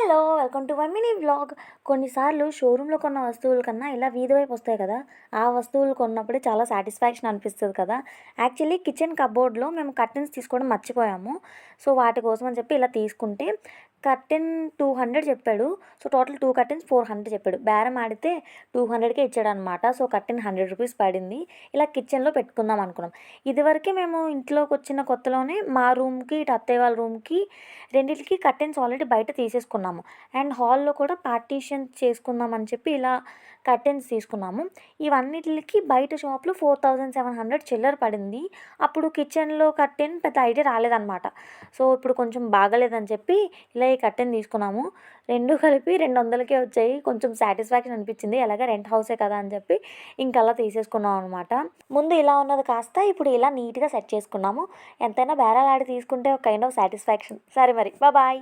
Hello! Welcome to my mini vlog. కొన్నిసార్లు షోరూమ్‌లో కొన్న వస్తువుల కన్నా ఇలా వీధి వైపు వస్తాయి కదా! ఆ వస్తువులు కొన్నప్పుడే చాలా సాటిస్ఫాక్షన్ అనిపిస్తది కదా! యాక్చువల్లీ కిచెన్ కబోర్డ్‌లో మేము కర్టెన్స్ తీసుకోవడం మర్చిపోయాము. సో, వాటి కోసం అని చెప్పి ఇలా తీసుకుంటే కర్టెన్ 200 చెప్పాడు. సో, టోటల్ 2 కర్టెన్స్ 400 చెప్పాడు. బేరం ఆడితే 200కే ఇచ్చాడనమాట. సో, కర్టెన్ 100 రూపీస్ పడింది. ఇలా కిచెన్‌లో పెట్టుకుందాం అనుకున్నాం. ఇదివరకే మేము ఇంట్లోకొచ్చిన కొత్తలోనే మా రూమ్‌కి, ఇటు అత్తయ్య వాళ్ళ రూమ్‌కి రెండిటికి కర్టెన్స్ ఆల్రెడీ బయట తీసేసుకున్నాము. అండ్ హాల్‌లో కూడా పార్టీషన్ చేసుకుందాం అని చెప్పి ఇలా కర్టెన్స్ తీసుకున్నాము. ఇవన్నిటికి బయట షాప్‌లో 4700 చిల్లర పడింది. అప్పుడు కిచెన్‌లో కర్టెన్ పెద్ద ఐడియా రాలేదనమాట. సో, ఇప్పుడు కొంచెం బాగాలేదని చెప్పి ఇలా ఈ కర్టెన్ తీసుకున్నాము. 2 కలిపి 200కే వచ్చాయి. కొంచెం సాటిస్ఫాక్షన్ అనిపించింది. ఎలాగ రెంట్ హౌసే కదా అని చెప్పి ఇంకలా తీసేసుకున్నాం అనమాట. ముందు ఇలా ఉన్నది కాస్త ఇప్పుడు ఇలా నీట్‌గా సెట్ చేసుకున్నాము. ఎంతైనా బేరాలాడి తీసుకుంటే ఒక కైండ్ ఆఫ్ సాటిస్ఫాక్షన్. సరే మరి. బాయ్.